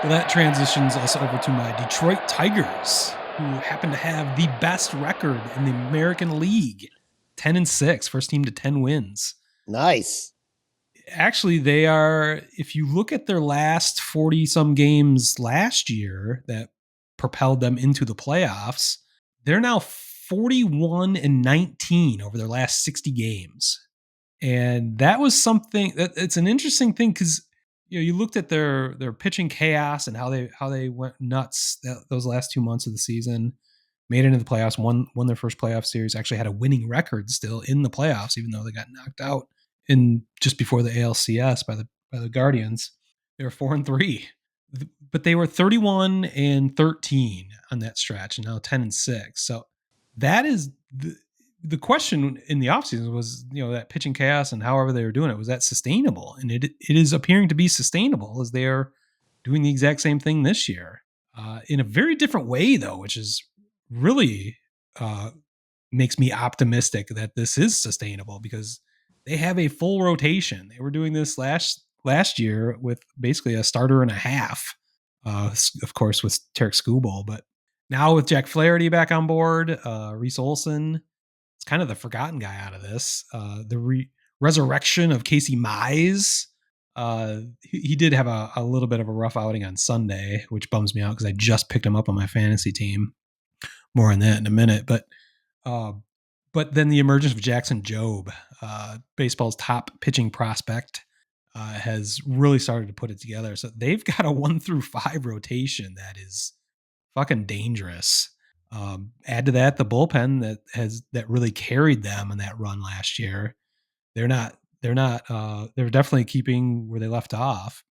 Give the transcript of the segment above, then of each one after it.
Well, that transitions us over to my Detroit Tigers, who happen to have the best record in the American League, 10-6, first team to 10 wins. Nice. Actually, they are, if you look at their last 40 some games last year that propelled them into the playoffs, they're now 41-19 over their last 60 games. And that was something that it's an interesting thing because you looked at their pitching chaos and how they went nuts those last 2 months of the season, made it into the playoffs, won their first playoff series, actually had a winning record still in the playoffs, even though they got knocked out in just before the ALCS by the Guardians. They were 4-3, but they were 31-13 on that stretch, and now 10-6. So that is the question in the offseason was, that pitching chaos and however they were doing it, was that sustainable? And it is appearing to be sustainable as they are doing the exact same thing this year in a very different way, though, which is really makes me optimistic that this is sustainable because they have a full rotation. They were doing this last year with basically a starter and a half, of course, with Tarek Skubal. But now with Jack Flaherty back on board, Reese Olson, it's kind of the forgotten guy out of this. The resurrection of Casey Mize. He did have a little bit of a rough outing on Sunday, which bums me out because I just picked him up on my fantasy team. More on that in a minute. But then the emergence of Jackson Jobe, baseball's top pitching prospect, has really started to put it together. So they've got a 1-5 rotation that is fucking dangerous. Add to that the bullpen that really carried them in that run last year. They're definitely keeping where they left off.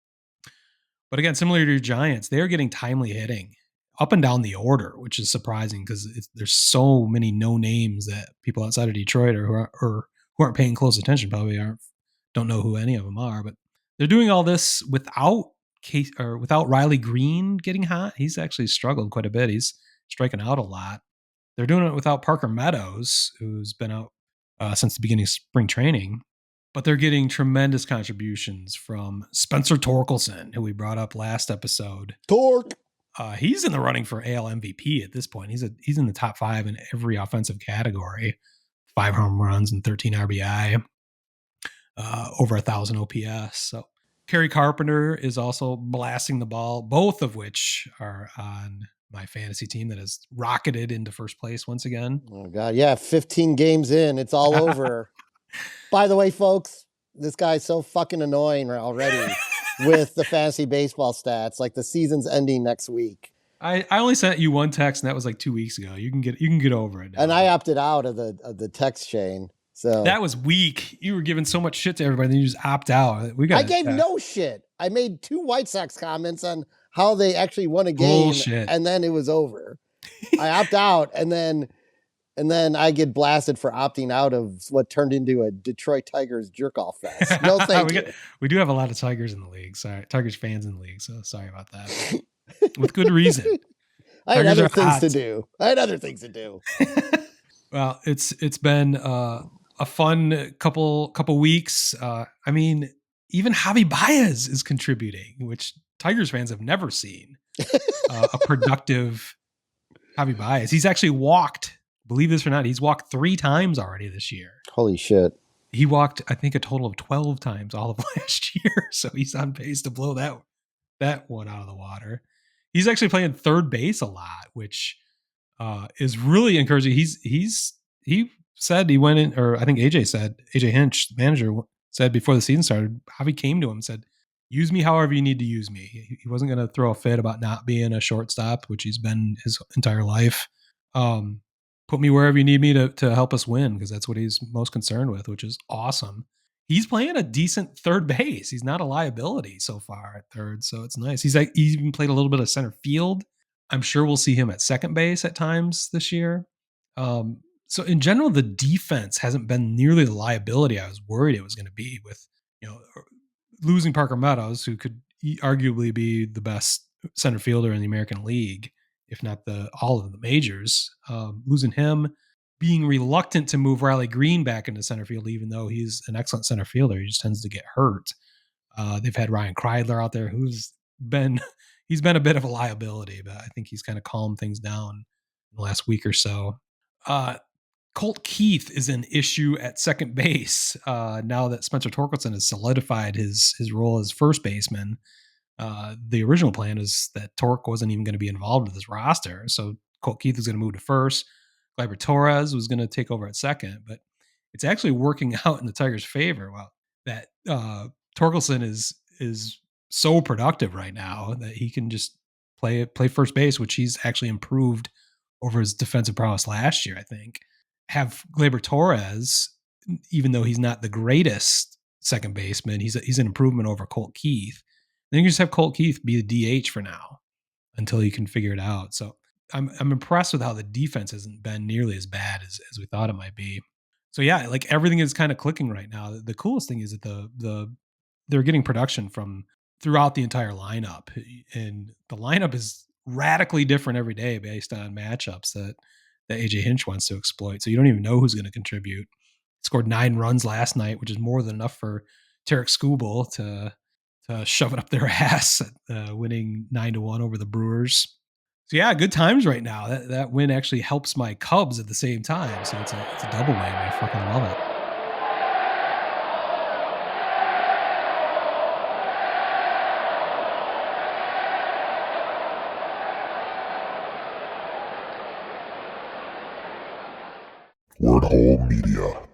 But again, similar to your Giants, they're getting timely hitting up and down the order, which is surprising because there's so many no names that people outside of Detroit or who aren't paying close attention probably don't know who any of them are. But they're doing all this without Riley Green getting hot. He's actually struggled quite a bit. He's striking out a lot. They're doing it without Parker Meadows, who's been out since the beginning of spring training. But they're getting tremendous contributions from Spencer Torkelson, who we brought up last episode. Torque. He's in the running for AL MVP at this point. He's in the top 5 in every offensive category. 5 home runs and 13 RBI, over 1,000 OPS. So Kerry Carpenter is also blasting the ball, both of which are on my fantasy team that has rocketed into first place once again. Oh God, yeah, 15 games in, it's all over. By the way, folks, this guy's so fucking annoying already. With the fantasy baseball stats, like the season's ending next week. I only sent you one text, and that was like 2 weeks ago. You can get over it now. And I opted out of the text chain. So that was weak. You were giving so much shit to everybody, then you just opt out. I gave no shit. I made 2 White Sox comments on how they actually won a game, bullshit. And then it was over. I opt out, and then I get blasted for opting out of what turned into a Detroit Tigers jerk-off fest. No, thank you. We do have a lot of Tigers in the league. Sorry, Tigers fans in the league. So sorry about that. With good reason. I had other things to do. Well, it's been a fun couple weeks. I mean, even Javy Báez is contributing, which Tigers fans have never seen. A productive Javy Báez. He's actually walked. Believe this or not, he's walked 3 times already this year. Holy shit. He walked, I think, a total of 12 times all of last year. So he's on pace to blow that one out of the water. He's actually playing third base a lot, which is really encouraging. He said he went in, or I think AJ Hinch, the manager, said before the season started, Javy came to him and said, use me however you need to use me. He wasn't going to throw a fit about not being a shortstop, which he's been his entire life. Put me wherever you need me to help us win, because that's what he's most concerned with, which is awesome. He's playing a decent third base. He's not a liability so far at third, so it's nice. He even played a little bit of center field. I'm sure we'll see him at second base at times this year. So in general, the defense hasn't been nearly the liability I was worried it was going to be, with losing Parker Meadows, who could arguably be the best center fielder in the American League, if not all of the majors. Losing him, being reluctant to move Riley Green back into center field, even though he's an excellent center fielder. He just tends to get hurt. They've had Ryan Kreidler out there, who's been he's been a bit of a liability, but I think he's kind of calmed things down in the last week or so. Uh, Colt Keith is an issue at second base now that Spencer Torkelson has solidified his role as first baseman. The original plan is that Torque wasn't even going to be involved with this roster, so Colt Keith was going to move to first. Gleyber Torres was going to take over at second, but it's actually working out in the Tigers' favor. Well, that Torkelson is so productive right now that he can just play first base, which he's actually improved over his defensive prowess last year. I think have Gleyber Torres, even though he's not the greatest second baseman, he's an improvement over Colt Keith. Then you just have Colt Keith be the DH for now until you can figure it out. So I'm impressed with how the defense hasn't been nearly as bad as we thought it might be. So yeah, like everything is kind of clicking right now. The coolest thing is that they're getting production from throughout the entire lineup, and the lineup is radically different every day based on matchups that AJ Hinch wants to exploit. So you don't even know who's going to contribute. Scored 9 runs last night, which is more than enough for Tarek Skubal to shove it up their ass, winning 9-1 over the Brewers. So yeah, good times right now. That win actually helps my Cubs at the same time. So it's a double whammy. I fucking love it. Word Hole Media.